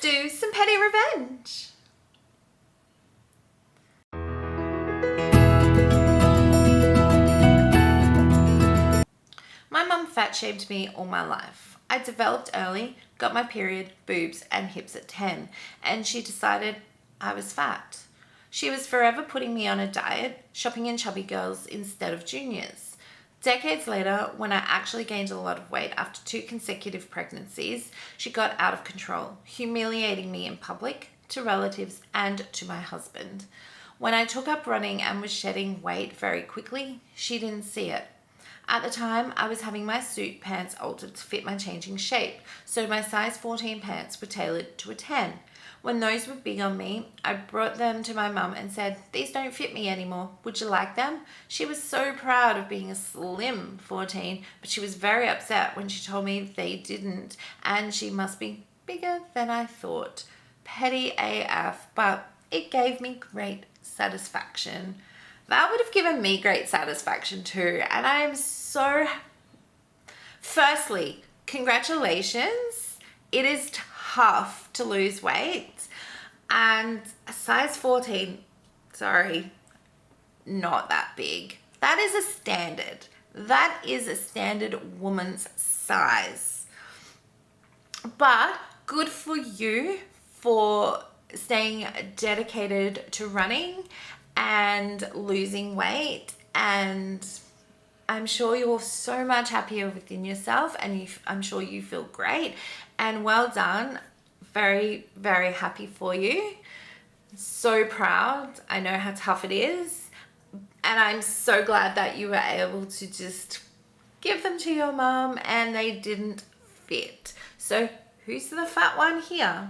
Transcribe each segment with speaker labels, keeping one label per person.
Speaker 1: let's do some petty revenge. My mum fat shamed me all my life. I developed early, got my period, boobs and hips at 10, and she decided I was fat. She was forever putting me on a diet, shopping in chubby girls instead of juniors. Decades later, when I actually gained a lot of weight after 2 consecutive pregnancies, she got out of control, humiliating me in public, to relatives and to my husband. When I took up running and was shedding weight very quickly, she didn't see it. At the time, I was having my suit pants altered to fit my changing shape, so my size 14 pants were tailored to a 10. When those were big on me, I brought them to my mum and said, "These don't fit me anymore. Would you like them?" She was so proud of being a slim 14, but she was very upset when she told me they didn't, and she must be bigger than I thought. Petty AF, but it gave me great satisfaction. That would have given me great satisfaction too, and I am so... Firstly, congratulations. It is tough to lose weight, and a size 14, sorry, not that big. That is a standard. That is a standard woman's size. But good for you for staying dedicated to running and losing weight, and I'm sure you're so much happier within yourself, and I'm sure you feel great, and well done. Very, very happy for you. So proud. I know how tough it is, and I'm so glad that you were able to just give them to your mum and they didn't fit. So who's the fat one here?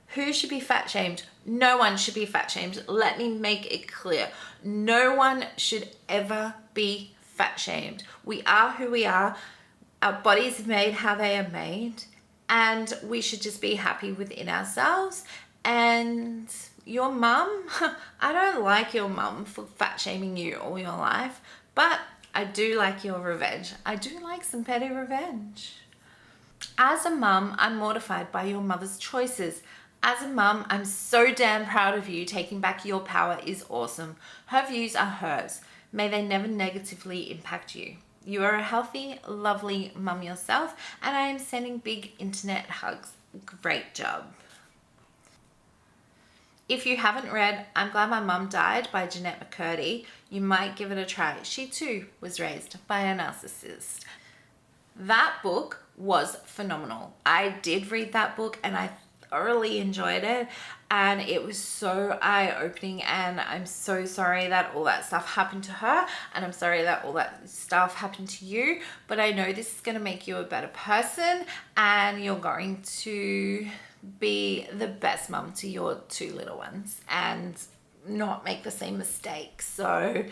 Speaker 1: Who should be fat shamed? No one should be fat shamed. Let me make it clear. No one should ever be fat shamed. We are who we are. Our bodies are made how they are made, and we should just be happy within ourselves. And your mum, I don't like your mum for fat shaming you all your life, but I do like your revenge. I do like some petty revenge. As a mum, I'm mortified by your mother's choices. As a mum, I'm so damn proud of you. Taking back your power is awesome. Her views are hers. May they never negatively impact you. You are a healthy, lovely mum yourself, and I am sending big internet hugs. Great job. If you haven't read I'm Glad My Mum Died by Jeanette McCurdy, you might give it a try. She too was raised by a narcissist. That book was phenomenal. I did read that book and I thoroughly enjoyed it, and it was so eye-opening, and I'm so sorry that all that stuff happened to her, and I'm sorry that all that stuff happened to you, but I know this is going to make you a better person, and you're going to be the best mum to your 2 little ones and not make the same mistakes. So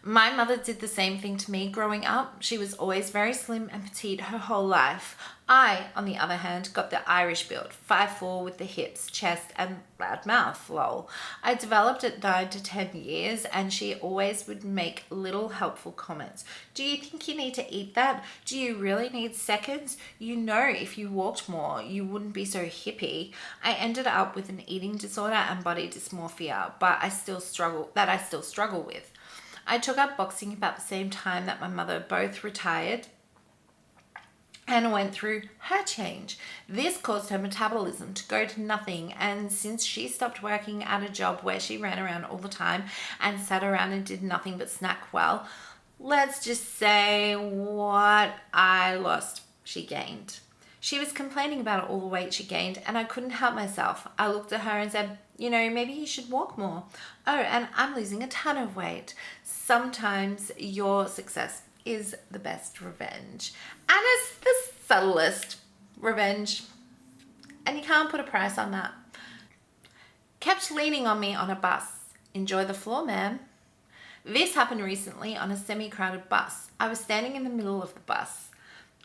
Speaker 1: my mother did the same thing to me growing up. She was always very slim and petite her whole life. I, on the other hand, got the Irish build, 5'4" with the hips, chest, and loud mouth, lol. I developed at 9 to 10 years, and she always would make little helpful comments. Do you think you need to eat that? Do you really need seconds? You know, if you walked more, you wouldn't be so hippie. I ended up with an eating disorder and body dysmorphia, but I still struggle with. I took up boxing about the same time that my mother both retired and went through her change. This caused her metabolism to go to nothing, and since she stopped working at a job where she ran around all the time and sat around and did nothing but snack, well, let's just say what I lost, she gained. She was complaining about all the weight she gained, and I couldn't help myself. I looked at her and said, you know, maybe you should walk more. Oh, and I'm losing a ton of weight. Sometimes your success is the best revenge, and it's the subtlest revenge, and you can't put a price on that. Kept leaning on me on a bus. Enjoy the floor, ma'am. This happened recently on a semi-crowded bus. I was standing in the middle of the bus.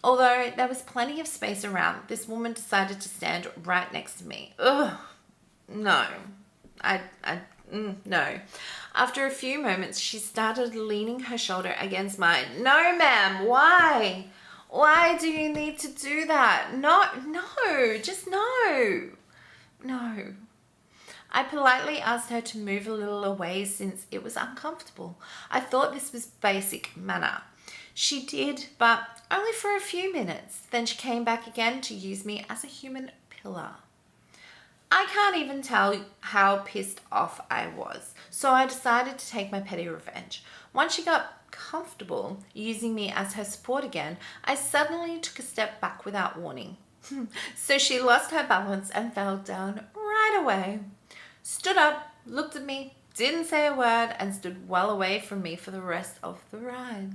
Speaker 1: Although there was plenty of space around, this woman decided to stand right next to me. Ugh, no. No. After a few moments, she started leaning her shoulder against mine. No, ma'am, why? Why do you need to do that? No, just no. No. I politely asked her to move a little away since it was uncomfortable. I thought this was basic manner. She did, but only for a few minutes. Then she came back again to use me as a human pillar. I can't even tell how pissed off I was, so I decided to take my petty revenge. Once she got comfortable using me as her support again, I suddenly took a step back without warning. So she lost her balance and fell down right away. Stood up, looked at me, didn't say a word, and stood well away from me for the rest of the ride.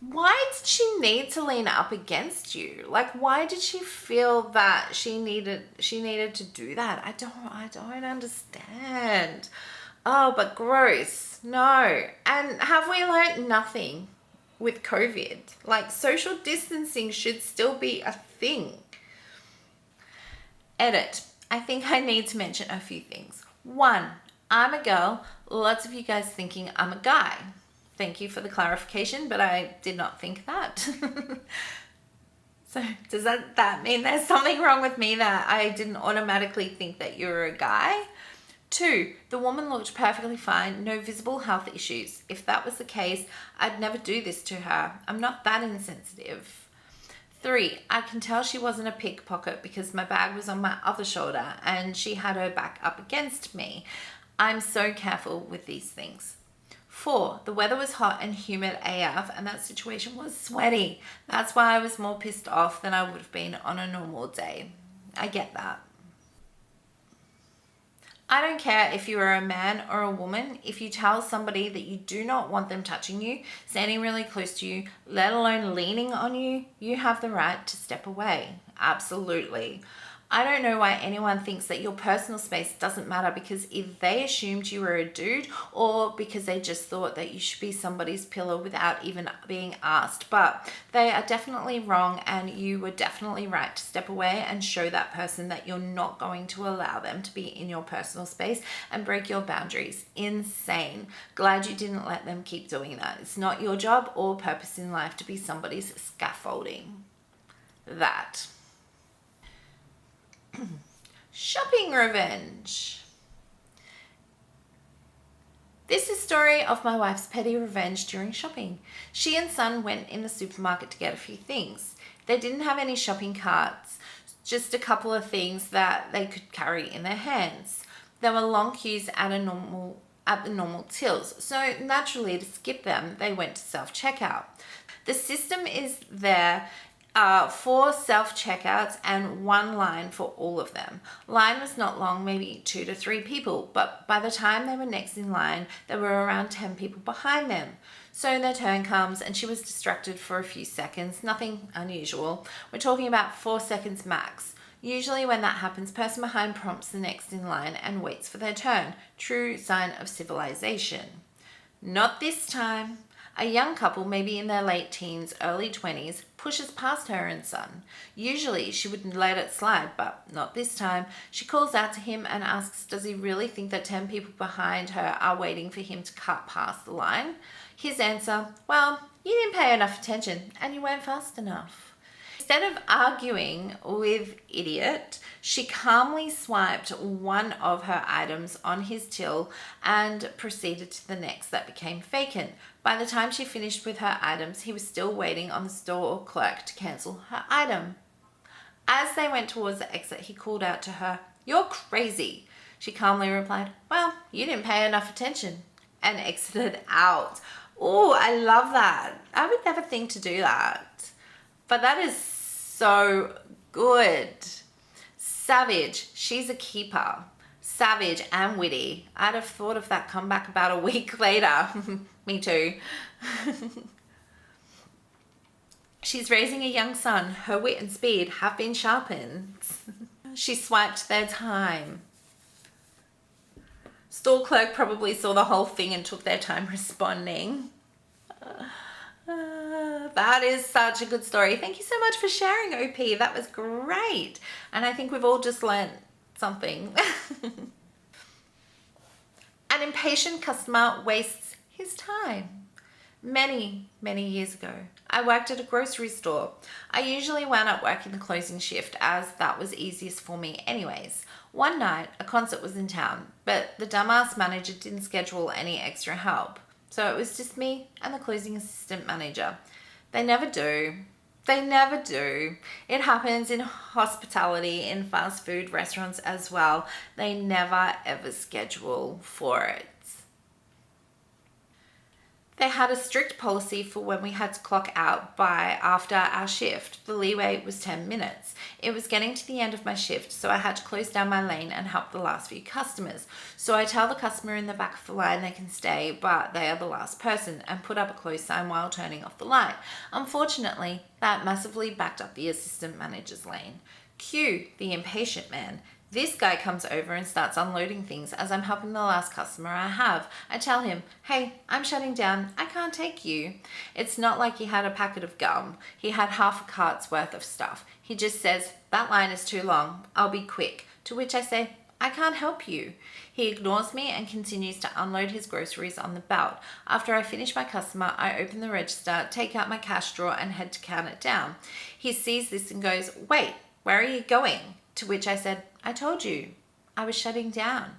Speaker 1: Why did she need to lean up against you? Like, why did she feel that she needed to do that? I don't understand. Oh, but gross. No. And have we learned nothing with COVID? Like, social distancing should still be a thing. Edit. I think I need to mention a few things. 1, I'm a girl. Lots of you guys thinking I'm a guy. Thank you for the clarification, but I did not think that. So does that mean there's something wrong with me that I didn't automatically think that you're a guy? 2, the woman looked perfectly fine, no visible health issues. If that was the case, I'd never do this to her. I'm not that insensitive. 3, I can tell she wasn't a pickpocket because my bag was on my other shoulder and she had her back up against me. I'm so careful with these things. 4, the weather was hot and humid AF and that situation was sweaty. That's why I was more pissed off than I would have been on a normal day. I get that. I don't care if you are a man or a woman. If you tell somebody that you do not want them touching you, standing really close to you, let alone leaning on you, you have the right to step away. Absolutely. I don't know why anyone thinks that your personal space doesn't matter because either they assumed you were a dude or because they just thought that you should be somebody's pillow without even being asked. But they are definitely wrong and you were definitely right to step away and show that person that you're not going to allow them to be in your personal space and break your boundaries. Insane. Glad you didn't let them keep doing that. It's not your job or purpose in life to be somebody's scaffolding. That. Shopping revenge. This is a story of my wife's petty revenge during shopping. She and son went in the supermarket to get a few things. They didn't have any shopping carts, just a couple of things that they could carry in their hands. There were long queues at the normal tills, so naturally to skip them, they went to self-checkout. The system is there 4 self-checkouts and 1 line for all of them. Line was not long, maybe 2 to 3 people, but by the time they were next in line, there were around 10 people behind them. So their turn comes and she was distracted for a few seconds, nothing unusual. We're talking about 4 seconds max. Usually when that happens, person behind prompts the next in line and waits for their turn. True sign of civilization. Not this time. A young couple, maybe in their late teens, early 20s, pushes past her and son. Usually she would let it slide, but not this time. She calls out to him and asks, does he really think that 10 people behind her are waiting for him to cut past the line? His answer, well, you didn't pay enough attention and you weren't fast enough. Instead of arguing with idiot, she calmly swiped one of her items on his till and proceeded to the next that became vacant. By the time she finished with her items, he was still waiting on the store clerk to cancel her item. As they went towards the exit, he called out to her, "You're crazy." She calmly replied, "Well, you didn't pay enough attention," and exited out. Oh, I love that. I would never think to do that. But that is so good. Savage. She's a keeper. Savage and witty. I'd have thought of that comeback about a week later. Me too. She's raising a young son. Her wit and speed have been sharpened. She swiped their time. Store clerk probably saw the whole thing and took their time responding. That is such a good story. Thank you so much for sharing, OP. That was great. And I think we've all just learned something. An impatient customer wastes his time. Many, many years ago, I worked at a grocery store. I usually wound up working the closing shift as that was easiest for me anyways. One night, a concert was in town, but the dumbass manager didn't schedule any extra help. So it was just me and the closing assistant manager. They never do. They never do. It happens in hospitality, in fast food restaurants as well. They never ever schedule for it. They had a strict policy for when we had to clock out by after our shift. The leeway was 10 minutes. It was getting to the end of my shift, so I had to close down my lane and help the last few customers. So I tell the customer in the back of the line they can stay, but they are the last person, and put up a close sign while turning off the light. Unfortunately, that massively backed up the assistant manager's lane. Cue the impatient man. This guy comes over and starts unloading things as I'm helping the last customer I have. I tell him, hey, I'm shutting down. I can't take you. It's not like he had a packet of gum. He had half a cart's worth of stuff. He just says, that line is too long. I'll be quick. To which I say, I can't help you. He ignores me and continues to unload his groceries on the belt. After I finish my customer, I open the register, take out my cash drawer and head to count it down. He sees this and goes, wait, where are you going? To which I said, I told you, I was shutting down.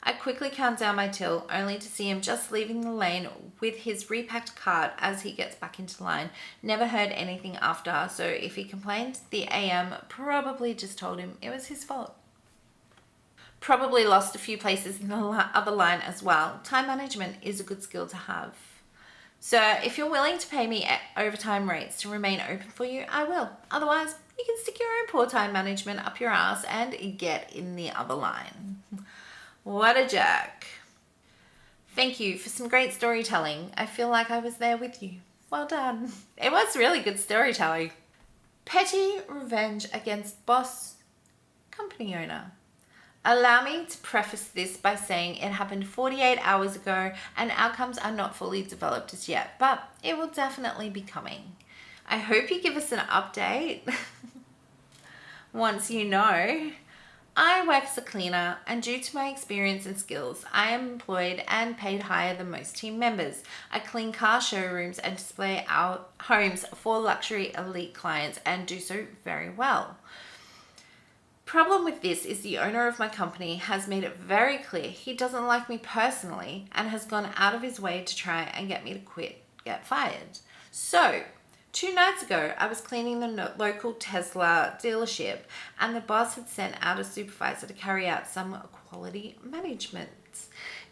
Speaker 1: I quickly count down my till, only to see him just leaving the lane with his repacked cart as he gets back into line. Never heard anything after, so if he complained, the AM probably just told him it was his fault. Probably lost a few places in the other line as well. Time management is a good skill to have. So if you're willing to pay me overtime rates to remain open for you, I will. Otherwise, you can stick your own poor time management up your ass and get in the other line. What a jerk. Thank you for some great storytelling. I feel like I was there with you. Well done. It was really good storytelling. Petty revenge against boss, company owner. Allow me to preface this by saying it happened 48 hours ago and outcomes are not fully developed as yet, but it will definitely be coming. I hope you give us an update once you know. I work as a cleaner, and due to my experience and skills, I am employed and paid higher than most team members. I clean car showrooms and display our homes for luxury elite clients and do so very well. Problem with this is the owner of my company has made it very clear he doesn't like me personally and has gone out of his way to try and get me to get fired. So, 2 nights ago, I was cleaning the local Tesla dealership and the boss had sent out a supervisor to carry out some quality management.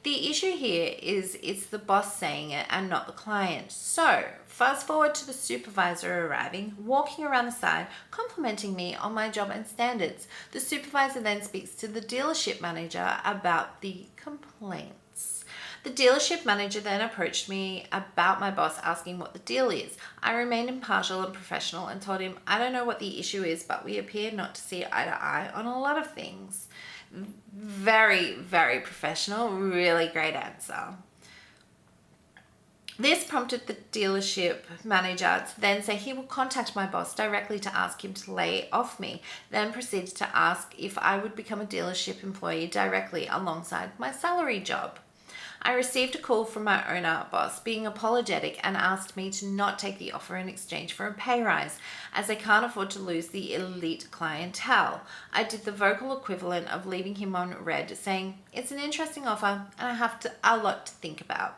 Speaker 1: The issue here is it's the boss saying it and not the client. So, fast forward to the supervisor arriving, walking around the side, complimenting me on my job and standards. The supervisor then speaks to the dealership manager about the complaints. The dealership manager then approached me about my boss asking what the deal is. I remained impartial and professional and told him I don't know what the issue is, but we appear not to see eye to eye on a lot of things. Very, very professional, really great answer. This prompted the dealership manager to then say he will contact my boss directly to ask him to lay off me, then proceeds to ask if I would become a dealership employee directly alongside my salary job. I received a call from my owner boss being apologetic and asked me to not take the offer in exchange for a pay rise, as I can't afford to lose the elite clientele. I did the vocal equivalent of leaving him on red, saying, it's an interesting offer and I have a lot to think about.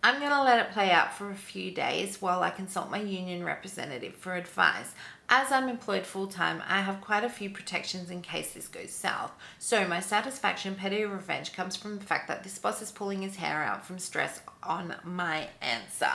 Speaker 1: I'm going to let it play out for a few days while I consult my union representative for advice. As I'm employed full-time, I have quite a few protections in case this goes south. So my satisfaction, petty revenge, comes from the fact that this boss is pulling his hair out from stress on my answer.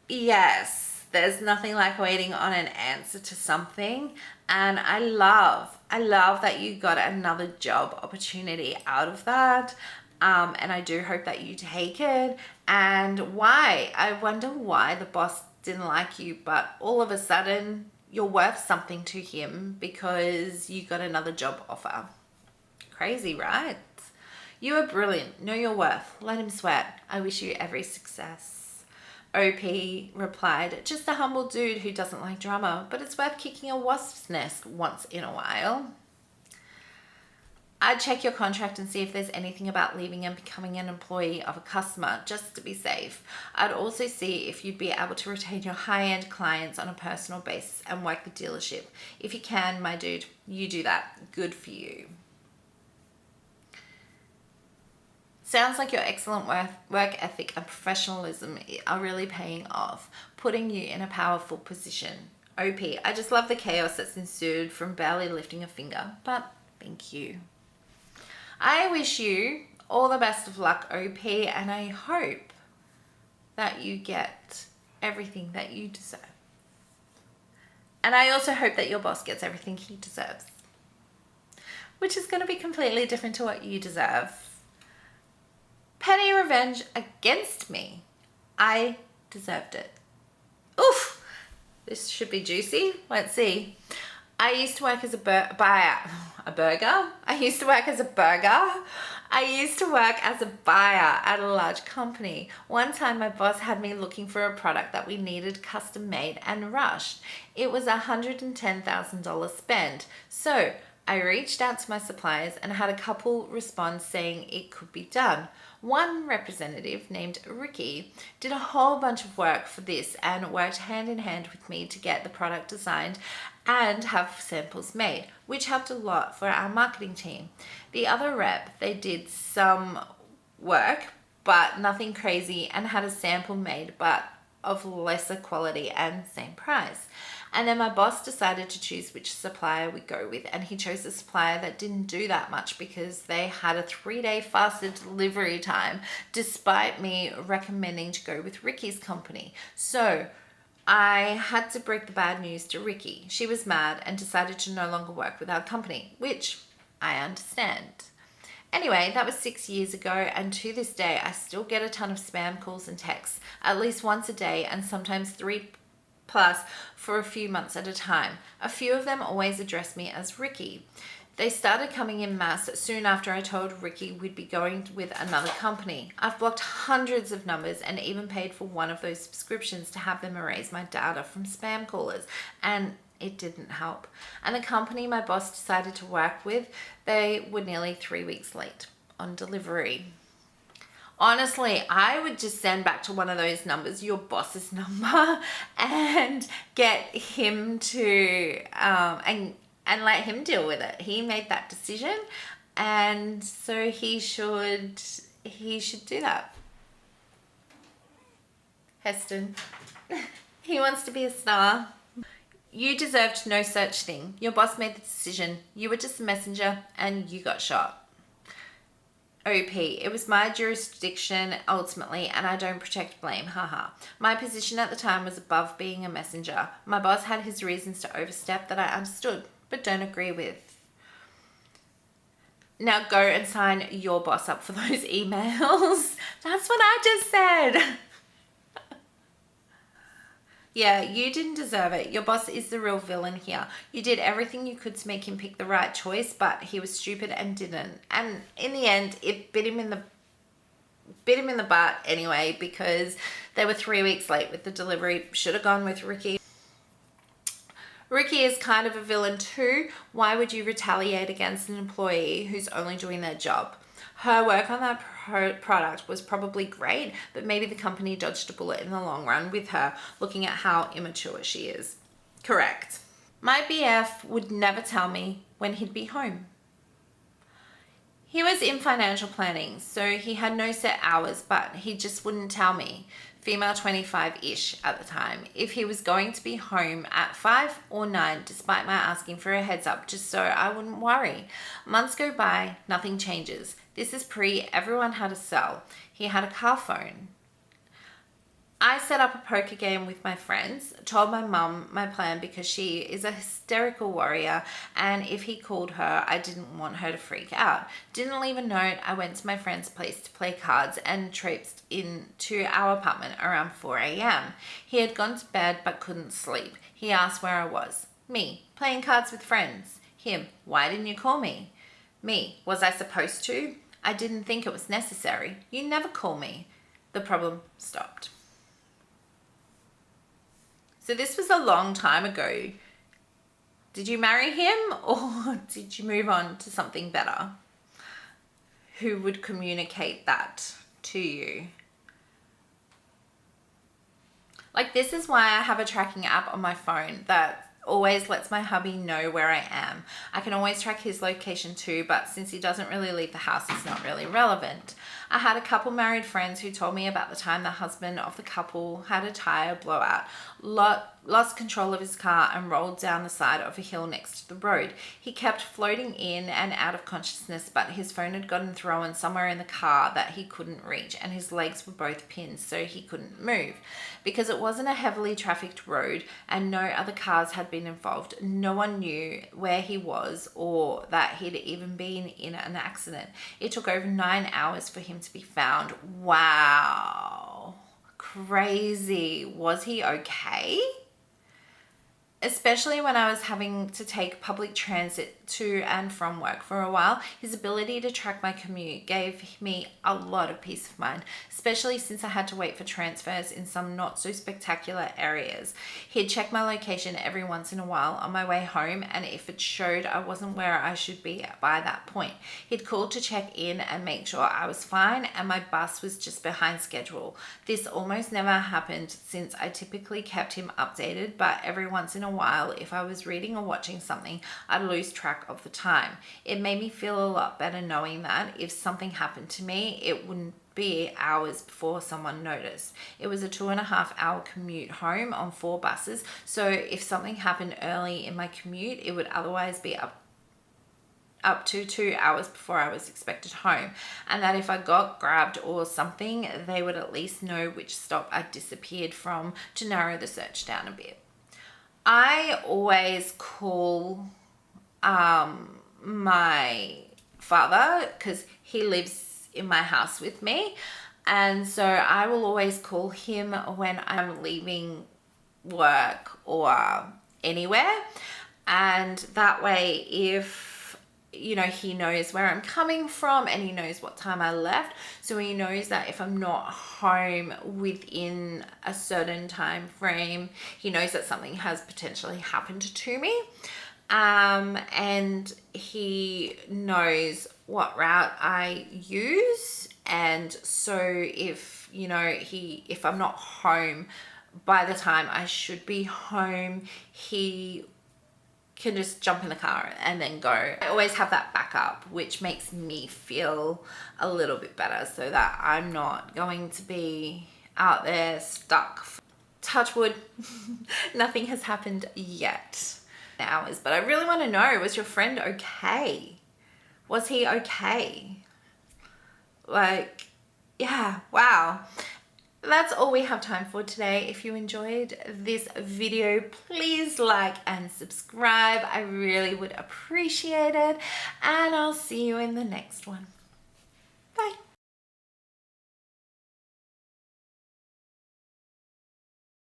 Speaker 1: Yes, there's nothing like waiting on an answer to something. And I love that you got another job opportunity out of that. And I do hope that you take it. And why? I wonder why the boss didn't like you, but all of a sudden you're worth something to him because you got another job offer. Crazy, right? You are brilliant. Know your worth. Let him sweat. I wish you every success. OP replied, just a humble dude who doesn't like drama, but it's worth kicking a wasp's nest once in a while. I'd check your contract and see if there's anything about leaving and becoming an employee of a customer, just to be safe. I'd also see if you'd be able to retain your high-end clients on a personal basis and work the dealership. If you can, my dude, you do that. Good for you. Sounds like your excellent work ethic and professionalism are really paying off, putting you in a powerful position. OP, I just love the chaos that's ensued from barely lifting a finger, but thank you. I wish you all the best of luck, OP, and I hope that you get everything that you deserve. And I also hope that your boss gets everything he deserves, which is going to be completely different to what you deserve. Petty revenge against me. I deserved it. Oof! This should be juicy. Let's see. I used to work as a burger. I used to work as a buyer at a large company. One time my boss had me looking for a product that we needed custom made and rushed. It was $110,000 spend. So I reached out to my suppliers and had a couple respond saying it could be done. One representative named Ricky did a whole bunch of work for this and worked hand in hand with me to get the product designed and have samples made, which helped a lot for our marketing team. The other rep, they did some work, but nothing crazy, and had a sample made, but of lesser quality and same price. And then my boss decided to choose which supplier we go with, and he chose a supplier that didn't do that much because they had a 3-day faster delivery time, despite me recommending to go with Ricky's company. So I had to break the bad news to Ricky. She was mad and decided to no longer work with our company, which I understand. Anyway, that was 6 years ago, and to this day, I still get a ton of spam calls and texts, at least once a day, and sometimes 3+ for a few months at a time. A few of them always address me as Ricky. They started coming in mass soon after I told Ricky we'd be going with another company. I've blocked hundreds of numbers and even paid for one of those subscriptions to have them erase my data from spam callers, and it didn't help. And the company my boss decided to work with, they were nearly 3 weeks late on delivery. Honestly, I would just send back to one of those numbers, your boss's number, and get him to, and let him deal with it. He made that decision, and so he should do that. Heston, he wants to be a star. You deserved no such thing. Your boss made the decision. You were just a messenger, and you got shot. OP, it was my jurisdiction ultimately, and I don't protect blame, haha. My position at the time was above being a messenger. My boss had his reasons to overstep that I understood, but don't agree with. Now go and sign your boss up for those emails. That's what I just said. Yeah, you didn't deserve it. Your boss is the real villain here. You did everything you could to make him pick the right choice, but he was stupid and didn't. And in the end, it bit him in the butt anyway, because they were 3 weeks late with the delivery. Should have gone with Ricky. Ricky is kind of a villain too. Why would you retaliate against an employee who's only doing their job? Her work on that product was probably great, but maybe the company dodged a bullet in the long run with her, looking at how immature she is. Correct. My BF would never tell me when he'd be home. He was in financial planning, so he had no set hours, but he just wouldn't tell me. Female 25-ish at the time, if he was going to be home at 5 or 9, despite my asking for a heads up, just so I wouldn't worry. Months go by, nothing changes. This is everyone had a cell. He had a car phone. I set up a poker game with my friends, told my mum my plan because she is a hysterical warrior, and if he called her, I didn't want her to freak out. Didn't leave a note. I went to my friend's place to play cards and traipsed into our apartment around 4 a.m. He had gone to bed but couldn't sleep. He asked where I was. Me, playing cards with friends. Him, why didn't you call me? Me, was I supposed to? I didn't think it was necessary. You never call me. The problem stopped. So this was a long time ago. Did you marry him or did you move on to something better? who would communicate that to you. Like, this is why I have a tracking app on my phone that always lets my hubby know where I am. I can always track his location too, but since he doesn't really leave the house, it's not really relevant. I had a couple married friends who told me about the time the husband of the couple had a tire blowout, lost control of his car and rolled down the side of a hill next to the road. He kept floating in and out of consciousness, but his phone had gotten thrown somewhere in the car that he couldn't reach, and his legs were both pinned, so he couldn't move. Because it wasn't a heavily trafficked road and no other cars had been involved, no one knew where he was or that he'd even been in an accident. It took over 9 hours for him to be found. Wow. Crazy. Was he okay? Especially when I was having to take public transit to and from work for a while, his ability to track my commute gave me a lot of peace of mind, especially since I had to wait for transfers in some not so spectacular areas. He'd check my location every once in a while on my way home, and if it showed I wasn't where I should be by that point, he'd call to check in and make sure I was fine and my bus was just behind schedule. This almost never happened since I typically kept him updated, but every once in a while, if I was reading or watching something, I'd lose track of the time. It made me feel a lot better knowing that if something happened to me, it wouldn't be hours before someone noticed. It was a 2.5-hour commute home on 4 buses, so if something happened early in my commute, it would otherwise be up to 2 hours before I was expected home, and that if I got grabbed or something, they would at least know which stop I disappeared from to narrow the search down a bit. I always call my father because he lives in my house with me, and so I will always call him when I'm leaving work or anywhere, and that way if he knows where I'm coming from and he knows what time I left, so he knows that if I'm not home within a certain time frame, he knows that something has potentially happened to me, and he knows what route I use. And so if if I'm not home by the time I should be home, he can just jump in the car and then go. I always have that backup, which makes me feel a little bit better, so that I'm not going to be out there stuck. Touch wood, nothing has happened yet. Hours, but I really want to know, was your friend okay? Was he okay? Like, yeah, wow. That's all we have time for today. If you enjoyed this video, please like and subscribe. I really would appreciate it. And I'll see you in the next one.